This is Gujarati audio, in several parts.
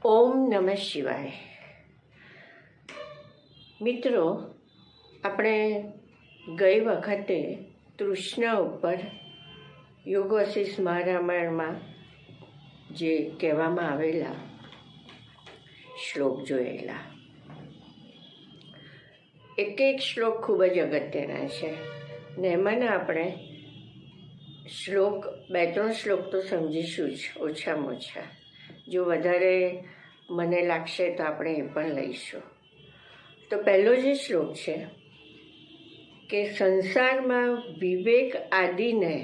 ઓમ નમઃ શિવાય. મિત્રો, આપણે ગઈ વખતે તૃષ્ણા ઉપર યોગ વશિષ્ઠ મહારામાયણમાં જે કહેવામાં આવેલા શ્લોક જોયેલા. એક એક શ્લોક ખૂબ જ અગત્યના છે ને એમાંના આપણે શ્લોક 2-3 શ્લોક તો સમજીશું જ ઓછામાં ઓછા. જો વધારે મને લાગશે તો આપણે એ પણ લઈશું. તો પહેલો જે શ્લોક છે કે સંસારમાં વિવેક આદિને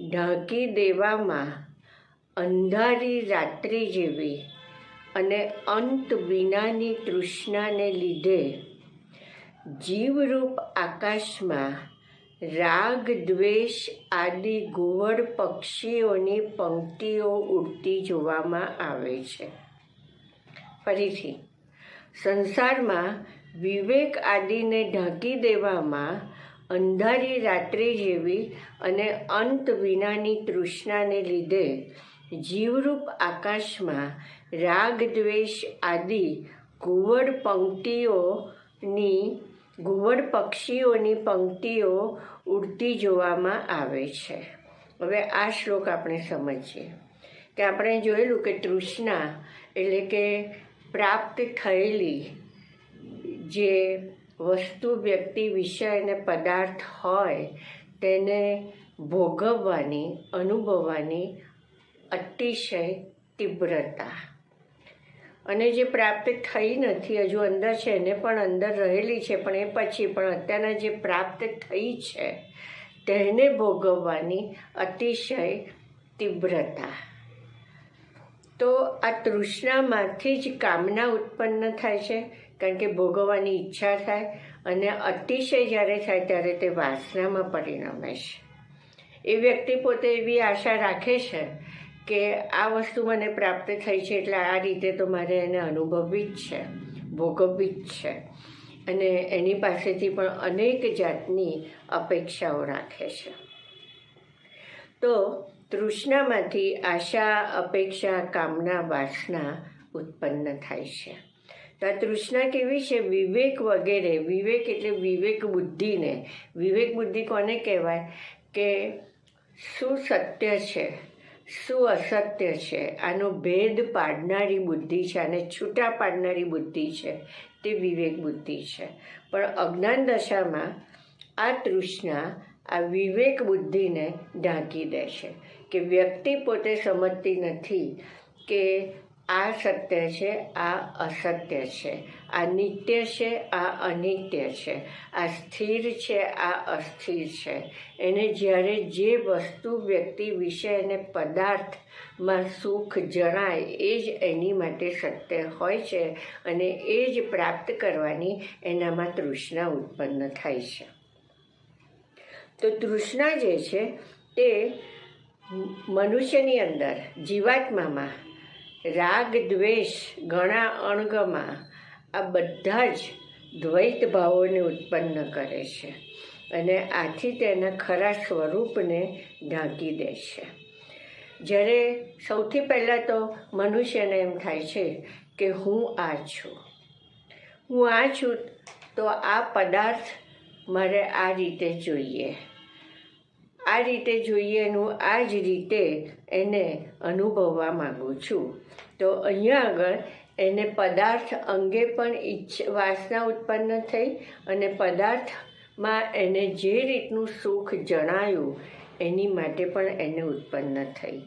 ઢાંકી દેવામાં અંધારી રાત્રિ જેવી અને અંત વિનાની તૃષ્ણાને લીધે જીવરૂપ આકાશમાં રાગ દ્વેષ આદિ ઘુવડ પક્ષીઓની પંક્તિઓ ઉડતી જોવામાં આવે છે. ફરીથી, સંસારમાં વિવેક આદિને ઢાંકી દેવામાં અંધારી રાત્રિ જેવી અને અંત વિનાની તૃષ્ણાને લીધે જીવરૂપ આકાશમાં રાગ દ્વેષ આદિ ઘુવડ પક્ષીઓની પંક્તિઓ ઉડતી જોવામાં આવે છે. હવે આ શ્લોક આપણે સમજીએ કે આપણે જોયેલું કે તૃષ્ણા એટલે કે પ્રાપ્ત થયેલી જે વસ્તુ, વ્યક્તિ, વિષય અને પદાર્થ હોય તેને ભોગવવાની, અનુભવવાની અતિશય તીવ્રતા. અને જે પ્રાપ્ત થઈ નથી, હજુ અંદર છે, એને પણ અંદર રહેલી છે, પણ એ પછી પણ અત્યારના જે પ્રાપ્ત થઈ છે તેને ભોગવવાની અતિશય તીવ્રતા. તો આ તૃષ્ણામાંથી જ કામના ઉત્પન્ન થાય છે, કારણ કે ભોગવવાની ઈચ્છા થાય, અને અતિશય જ્યારે થાય ત્યારે તે વાસનામાં પરિણમે છે. એ વ્યક્તિ પોતે એવી આશા રાખે છે કે આ વસ્તુ મને પ્રાપ્ત થઈ છે એટલે આ રીતે તો મારે એને અનુભવવી જ છે, ભોગવવી જ છે, અને એની પાસેથી પણ અનેક જાતની અપેક્ષાઓ રાખે છે. તો તૃષ્ણામાંથી આશા, અપેક્ષા, કામના, વાસના ઉત્પન્ન થાય છે. તો આ તૃષ્ણા કેવી છે? વિવેક વગેરે. વિવેક એટલે વિવેક બુદ્ધિને. વિવેક બુદ્ધિ કોને કહેવાય? કે શું સત્ય છે, શું અસત્ય છે, આનો ભેદ પાડનારી બુદ્ધિ છે, આને છૂટા પાડનારી બુદ્ધિ છે, તે વિવેક બુદ્ધિ છે. પણ અજ્ઞાન દશામાં આ તૃષ્ણા આ વિવેક બુદ્ધિને ઢાંકી દે છે કે વ્યક્તિ પોતે સમજતી નથી કે આ સત્ય છે, આ અસત્ય છે, આ નિત્ય છે, આ અનિત્ય છે, આ સ્થિર છે, આ અસ્થિર છે. એને જ્યારે જે વસ્તુ, વ્યક્તિ, વિષય અને પદાર્થમાં સુખ જણાય એ જ એની માટે સત્ય હોય છે, અને એ જ પ્રાપ્ત કરવાની એનામાં તૃષ્ણા ઉત્પન્ન થાય છે. તો તૃષ્ણા જે છે તે મનુષ્યની અંદર, જીવાત્મામાં રાગ દ્વેષ ઘણા અણગમાં આ બધા જ દ્વૈત ભાવોને ઉત્પન્ન કરે છે, અને આથી તેના ખરા સ્વરૂપને ઢાંકી દે છે. જ્યારે સૌથી પહેલાં તો મનુષ્યને એમ થાય છે કે હું આ છું, હું આ છું, તો આ પદાર્થ મારે આ રીતે જોઈએ, આ રીતે જોઈએ, હું આ જ રીતે એને અનુભવવા માગું છું. તો અહીંયા આગળ એને પદાર્થ અંગે પણ વાસના ઉત્પન્ન થઈ, અને પદાર્થમાં એને જે રીતનું સુખ જણાયું એની માટે પણ એને ઉત્પન્ન થઈ.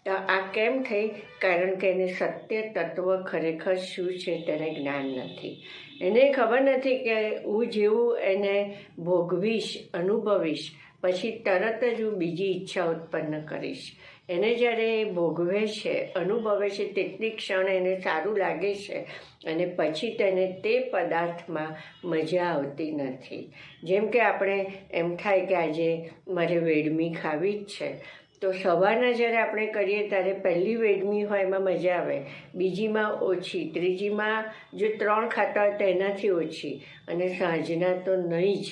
તો આ કેમ થઈ? કારણ કે એને સત્ય તત્વ ખરેખર શું છે તેને જ્ઞાન નથી. એને ખબર નથી કે હું જેવું એને ભોગવીશ, અનુભવીશ, પછી તરત જ હું બીજી ઈચ્છા ઉત્પન્ન કરીશ. એને જ્યારે ભોગવે છે, અનુભવે છે, તેટલી ક્ષણ એને સારું લાગે છે, અને પછી તેને તે પદાર્થમાં મજા આવતી નથી. જેમ કે આપણે એમ થાય કે આજે મારે વેડમી ખાવી જ છે, તો સવારના જ્યારે આપણે કરીએ ત્યારે પહેલી વેડમી હોય એમાં મજા આવે, બીજીમાં ઓછી, ત્રીજીમાં જો 3 ખાતા હોય તો એનાથી ઓછી, અને સાંજના તો નહીં જ.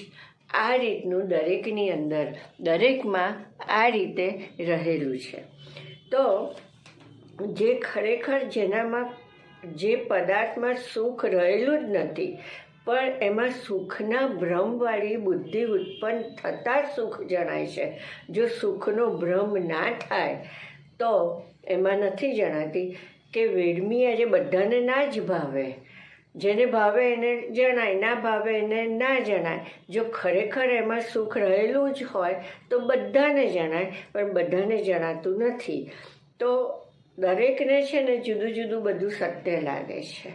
આ રીતનું દરેકની અંદર, દરેકમાં આ રીતે રહેલું છે. તો જે ખરેખર જેનામાં જે પદાર્થમાં સુખ રહેલું જ નથી, પણ એમાં સુખના ભ્રમવાળી બુદ્ધિ ઉત્પન્ન થતાં સુખ જણાય છે. જો સુખનો ભ્રમ ના થાય તો એમાં નથી જણાતી કે વેડમી આજે બધાને ના જ ભાવે. જેને ભાવે એને જણાય, ના ભાવે એને ના જણાય. જો ખરેખર એમાં સુખ રહેલું જ હોય તો બધાને જણાય, પણ બધાને જણાતું નથી. તો દરેકને છે ને જુદું જુદું બધું સત્ય લાગે છે,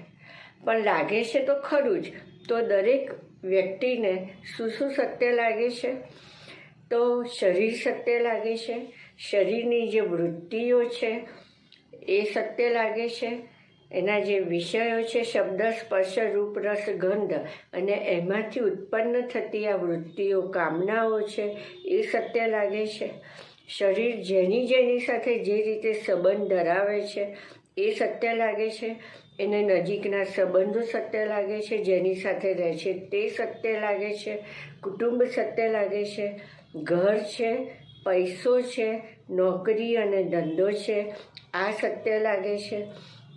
પણ લાગે છે તો ખરું જ. તો દરેક વ્યક્તિને શું શું સત્ય લાગે છે? તો શરીર સત્ય લાગે છે, શરીરની જે વૃત્તિઓ છે એ સત્ય લાગે છે, એના જે વિષયો છે શબ્દ, સ્પર્શ, રૂપ, રસ, ગંધ, અને એમાંથી ઉત્પન્ન થતી આ વૃત્તિઓ, કામનાઓ છે એ સત્ય લાગે છે. શરીર જેની સાથે જે રીતે સંબંધ ધરાવે છે એ સત્ય લાગે છે. એને નજીકના સંબંધો સત્ય લાગે છે, જેની સાથે રહે છે તે સત્ય લાગે છે. કુટુંબ સત્ય લાગે છે, ઘર છે, પૈસો છે, નોકરી અને ધંધો છે આ સત્ય લાગે છે.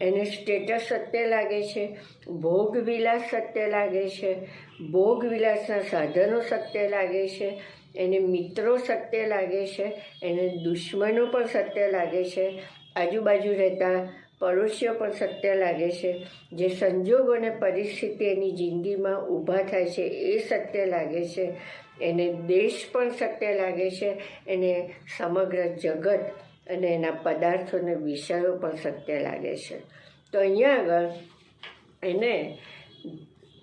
એને સ્ટેટસ સત્ય લાગે છે, ભોગવિલાસ સત્ય લાગે છે, ભોગવિલાસના સાધનો સત્ય લાગે છે, એને મિત્રો સત્ય લાગે છે, એને દુશ્મનો પણ સત્ય લાગે છે, આજુબાજુ રહેતા પડોશીઓ પણ સત્ય લાગે છે. જે સંજોગો અને પરિસ્થિતિ એની જિંદગીમાં ઊભા થાય છે એ સત્ય લાગે છે. એને દેશ પણ સત્ય લાગે છે, એને સમગ્ર જગત અને એના પદાર્થો અને વિષયો પણ સત્ય લાગે છે. તો અહીંયા આગળ એને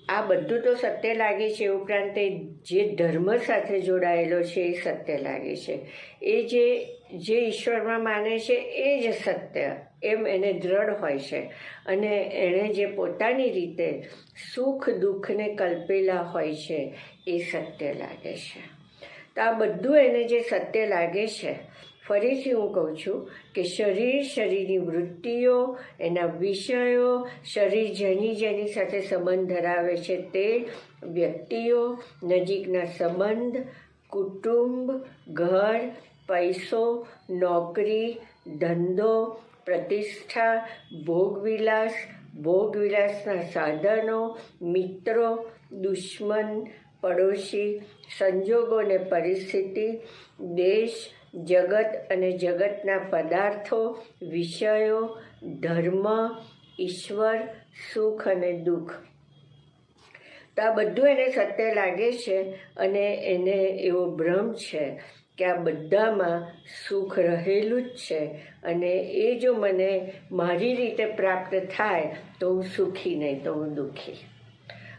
આ બધું તો સત્ય લાગે છે. એ ઉપરાંત જે ધર્મ સાથે જોડાયેલો છે એ સત્ય લાગે છે. એ જે ઈશ્વરમાં માને છે એ જ સત્ય એમ એને દ્રઢ હોય છે. અને એણે જે પોતાની રીતે સુખ દુઃખને કલ્પેલા હોય છે એ સત્ય લાગે છે. તો આ બધું એને જે સત્ય લાગે છે, ફરીથી હું કહું છું કે શરીરની વૃત્તિઓ, એના વિષયો, શરીર જેની સાથે સંબંધ ધરાવે છે તે વ્યક્તિઓ, નજીકના સંબંધ, કુટુંબ, ઘર, પૈસો, નોકરી, ધંધો, પ્રતિષ્ઠા, ભોગવિલાસ, ભોગવિલાસના સાધનો, મિત્રો, દુશ્મન, પડોશી, સંજોગો અને પરિસ્થિતિ, દેશ, જગત અને જગતના પદાર્થો, વિષયો, ધર્મ, ઈશ્વર, સુખ અને દુઃખ. તો આ બધું એને સત્ય લાગે છે. અને એને એવો ભ્રમ છે કે આ બધામાં સુખ રહેલું જ છે, અને એ જો મને મારી રીતે પ્રાપ્ત થાય તો હું સુખી, નહીં તો હું દુઃખી.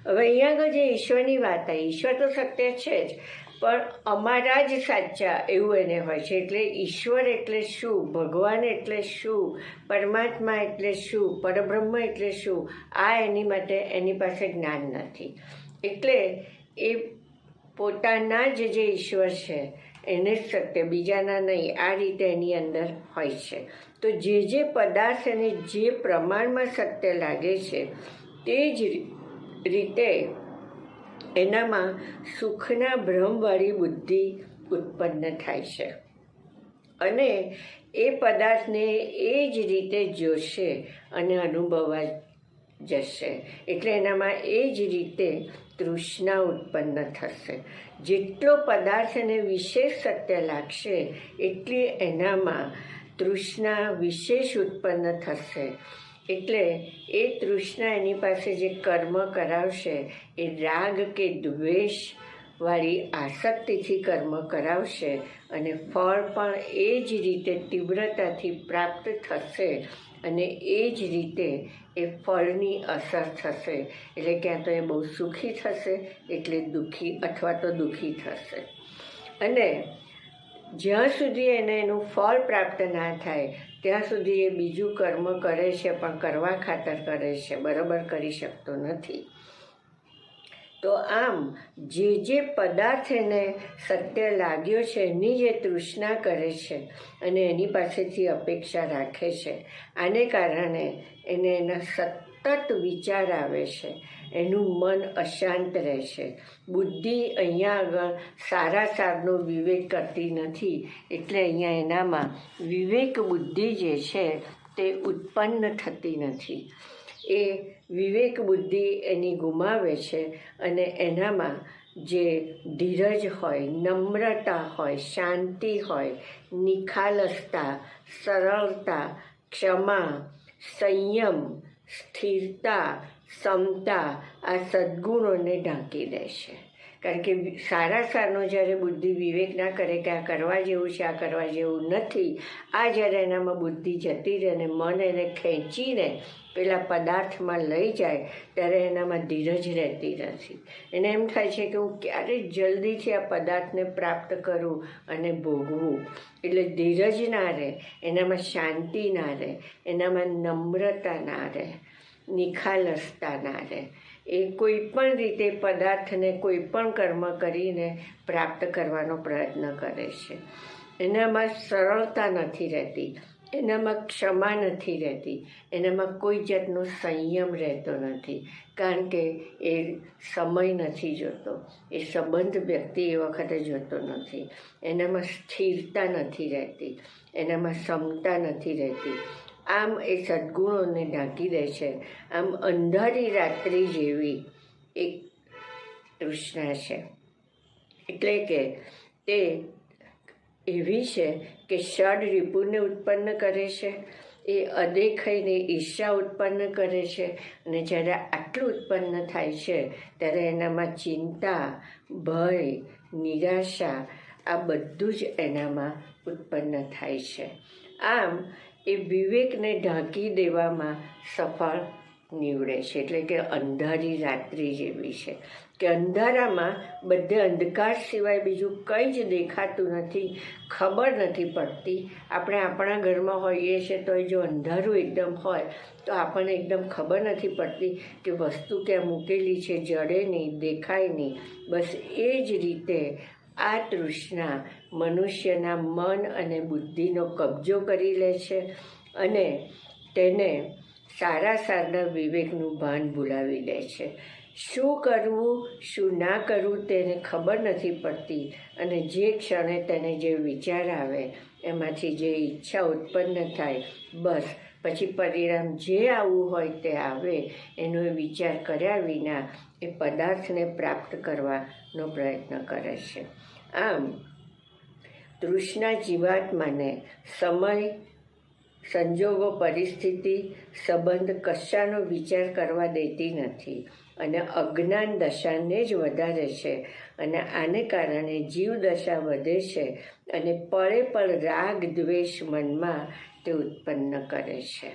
હવે અહીંયા આગળ જે ઈશ્વરની વાત આવી, ઈશ્વર તો સત્ય છે જ, પણ અમારા જ સાચા એવું એને હોય છે. એટલે ઈશ્વર એટલે શું, ભગવાન એટલે શું, પરમાત્મા એટલે શું, પરબ્રહ્મ એટલે શું, આ એની માટે એની પાસે જ્ઞાન નથી. એટલે એ પોતાના જ જે ઈશ્વર છે એને જ સત્ય, બીજાના નહીં, આ રીતે એની અંદર હોય છે. તો જે પદાર્થ એને જે પ્રમાણમાં સત્ય લાગે છે તે જ રીતે એનામાં સુખના ભ્રમવાળી બુદ્ધિ ઉત્પન્ન થાય છે. અને એ પદાર્થને એ જ રીતે જોશે અને અનુભવવા જશે. એટલે એનામાં એ જ રીતે તૃષ્ણા ઉત્પન્ન થશે. જેટલો પદાર્થ એને વિશેષ સત્ય લાગશે એટલી એનામાં તૃષ્ણા વિશેષ ઉત્પન્ન થશે. એટલે એ તૃષ્ણા એની પાસે જે કર્મ કરાવશે એ રાગ કે દ્વેષ વાળી આસક્તિથી કર્મ કરાવશે, અને ફળ પણ એ જ રીતે તીવ્રતાથી પ્રાપ્ત થશે. અને એ જ રીતે એ ફળની અસર થશે. એટલે ક્યાં તો એ બહુ સુખી થશે, એટલે દુઃખી અથવા તો દુઃખી થશે. અને જ્યાં સુધી એને એનું ફળ પ્રાપ્ત ના થાય ત્યાં સુધી એ બીજું કર્મ કરે છે, પણ કરવા ખાતર કરે છે, બરાબર કરી શકતો નથી. તો આમ જે પદાર્થ એને સત્ય લાગ્યો છે એની જે તૃષ્ણા કરે છે અને એની પાસેથી અપેક્ષા રાખે છે, આને કારણે એને એના સતત વિચાર આવે છે, એનું મન અશાંત રહે છે. બુદ્ધિ અહીંયા આગળ સારાનો વિવેક કરતી નથી. એટલે અહીંયા એનામાં વિવેક બુદ્ધિ જે છે તે ઉત્પન્ન થતી નથી. એ વિવેક બુદ્ધિ એની ગુમાવે છે અને એનામાં જે ધીરજ હોય, નમ્રતા હોય, શાંતિ હોય, નિખાલસતા, સરળતા, ક્ષમા, સંયમ, સ્થિરતા, સમતા આ સદ્ગુણોને ઢાંકી દે છે. કારણ કે સારાનો જ્યારે બુદ્ધિ વિવેક ના કરે કે આ કરવા જેવું છે, આ કરવા જેવું નથી, આ જ્યારે એનામાં બુદ્ધિ જતી રહે અને મન એને ખેંચીને પેલા પદાર્થમાં લઈ જાય ત્યારે એનામાં ધીરજ રહેતી નથી. એને એમ થાય છે કે હું ક્યારે જલ્દીથી આ પદાર્થને પ્રાપ્ત કરું અને ભોગવું. એટલે ધીરજ ના રહે, એનામાં શાંતિ ના રહે, એનામાં નમ્રતા ના રહે, નિખાલસતા ના રહે. એ કોઈ પણ રીતે પદાર્થને કોઈ પણ કર્મ કરીને પ્રાપ્ત કરવાનો પ્રયત્ન કરે છે. એનામાં સરળતા નથી રહેતી, એનામાં ક્ષમા નથી રહેતી, એનામાં કોઈ જાતનો સંયમ રહેતો નથી. કારણ કે એ સમય નથી જોતો, એ સંબંધ વ્યક્તિ એ વખતે જોતો નથી, એનામાં સ્થિરતા નથી રહેતી, એનામાં સમતા નથી રહેતી. આમ એ સદ્ગુણોને ઢાંકી દે છે. આમ અંધારી રાત્રિ જેવી એક તૃષ્ણા છે. એટલે કે તે એવી છે કે ષડ રિપુને ઉત્પન્ન કરે છે, એ અદેખાઈને ઈર્ષા ઉત્પન્ન કરે છે. અને જ્યારે આટલું ઉત્પન્ન થાય છે ત્યારે એનામાં ચિંતા, ભય, નિરાશા આ બધું જ એનામાં ઉત્પન્ન થાય છે. આમ એ વિવેકને ઢાંકી દેવામાં સફળ નીવડે છે. એટલે કે અંધારી રાત્રિ જેવી છે કે અંધારામાં બધે અંધકાર સિવાય બીજું કંઈ જ દેખાતું નથી, ખબર નથી પડતી. આપણે આપણા ઘરમાં હોઈએ છીએ તો જો અંધારું એકદમ હોય તો આપણને એકદમ ખબર નથી પડતી કે વસ્તુ ક્યાં મૂકેલી છે, જડે નહીં, દેખાય નહીં. બસ એ જ રીતે આ તૃષ્ણા મનુષ્યના મન અને બુદ્ધિનો કબજો કરી લે છે અને તેને સારા વિવેકનું ભાન ભૂલાવી દે છે. શું કરવું, શું ના કરવું તેને ખબર નથી પડતી. અને જે ક્ષણે તેને જે વિચાર આવે, એમાંથી જે ઈચ્છા ઉત્પન્ન થાય, બસ પછી પરિણામ જે આવવું હોય તે આવે, એનો વિચાર કર્યા વિના એ પદાર્થને પ્રાપ્ત કરવાનો પ્રયત્ન કરે છે. આમ તૃષ્ણા જીવાત્માને સમય, સંજોગો, પરિસ્થિતિ, સંબંધ કશાનો વિચાર કરવા દેતી નથી અને અજ્ઞાન દશાને જ વધારે છે. અને આને કારણે જીવ દશા વધે છે અને પળે પળ રાગ દ્વેષ મનમાં તે ઉત્પન્ન કરે છે.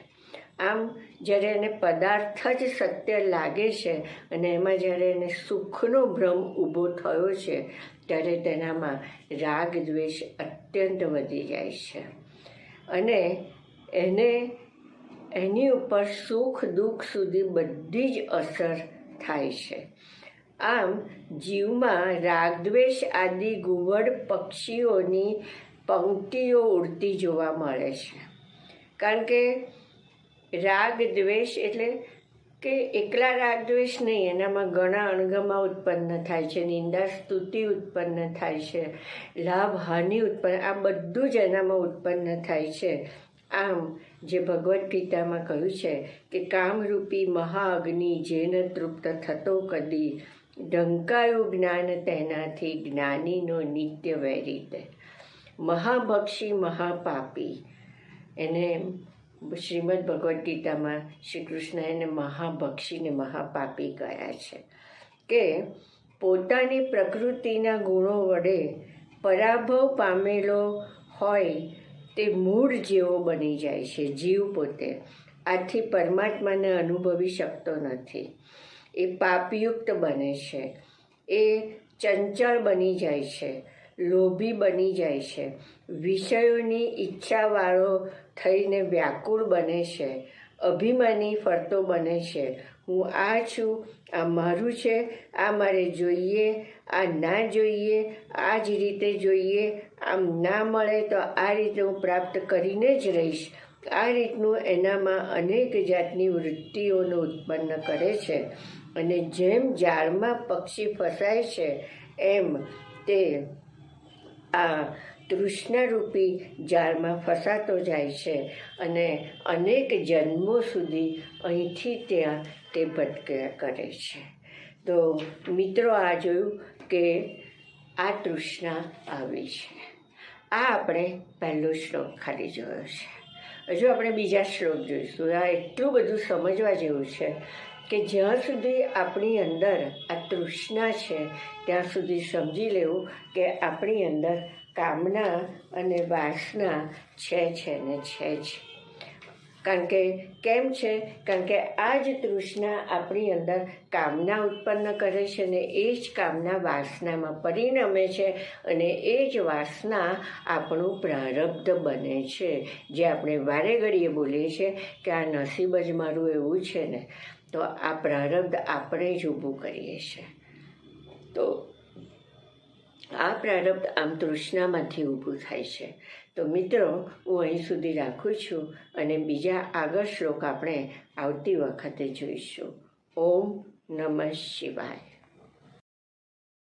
આમ જ્યારે એને પદાર્થ જ સત્ય લાગે છે અને એમાં જ્યારે એને સુખનો ભ્રમ ઊભો થયો છે ત્યારે તેનામાં રાગ દ્વેષ અત્યંત વધી જાય છે અને એની ઉપર સુખ દુઃખ સુધી બધી જ અસર થાય છે. આમ જીવમાં રાગદ્વેષ આદિ ઘુવડ પક્ષીઓની પંક્તિઓ ઉડતી જોવા મળે છે. કારણ કે રાગ દ્વેષ એટલે કે એકલા રાગ દ્વેષ નહીં, એનામાં ઘણા અણગમા ઉત્પન્ન થાય છે, નિંદા સ્તુતિ ઉત્પન્ન થાય છે, લાભ હાનિ ઉત્પન્ન, આ બધું જ એનામાં ઉત્પન્ન થાય છે. આમ જે ભગવદ્ ગીતામાં કહ્યું છે કે કામરૂપી મહાઅગ્નિ જેન તૃપ્ત થતો કદી, ઢંકાયું જ્ઞાન તેનાથી જ્ઞાનીનો નિત્ય વૈરી તે. મહાભક્ષી મહાપાપી, એને શ્રીમદ ભગવદ્ ગીતામાં શ્રી કૃષ્ણ એને મહાભક્ષીને મહાપાપી કહ્યા છે કે પોતાની પ્રકૃતિના ગુણો વડે પરાભવ પામેલો હોય તે મૂળ જેવો બની જાય છે જીવ પોતે. આથી પરમાત્માને અનુભવી શકતો નથી. એ પાપયુક્ત બને છે, એ ચંચળ બની જાય છે, લોભી બની જાય છે, વિષયોની ઈચ્છાવાળો થઈને વ્યાકુળ બને છે, અભિમાની ફરતો બને છે. હું આ છું, આ મારું છે, આ મારે જોઈએ, આ ના જોઈએ, આ જ રીતે જોઈએ, આમ ના મળે તો આ રીતે હું પ્રાપ્ત કરીને જ રહીશ. આ રીતનું એનામાં અનેક જાતની વૃત્તિઓનું ઉત્પન્ન કરે છે. અને જેમ જાળમાં પક્ષી ફસાય છે એમ તે આ તૃષ્ણારૂપી જાળમાં ફસાતો જાય છે અને અનેક જન્મો સુધી અહીંથી ત્યાં તે ભટક્યા કરે છે. તો મિત્રો, આ જોયું કે આ તૃષ્ણા આવી છે. આ આપણે પહેલો શ્લોક ખાલી જોયો છે. હજુ આપણે બીજા શ્લોક જોઈશું. આ એટલું બધું સમજવા જેવું છે કે જ્યાં સુધી આપણી અંદર આ તૃષ્ણા છે ત્યાં સુધી સમજી લેવું કે આપણી અંદર કામના અને વાસના છે ને છે જ. કારણ કે કેમ છે? કારણ કે આ જ તૃષ્ણા આપણી અંદર કામના ઉત્પન્ન કરે છે ને એ જ કામના વાસનામાં પરિણમે છે અને એ જ વાસના આપણું પ્રારબ્ધ બને છે. જે આપણે વારે ઘડીએ બોલીએ છીએ કે આ નસીબ જ મારું એવું છે ને, તો આ પ્રારબ્ધ આપણે જ ઊભું કરીએ છીએ. તો આ પ્રારબ્ધ આમ તૃષ્ણામાંથી ઊભું થાય છે. તો મિત્રો, હું અહીં સુધી રાખું છું અને બીજા આગળ શ્લોક આપણે આવતી વખતે જોઈશું. ઓમ નમઃ શિવાય.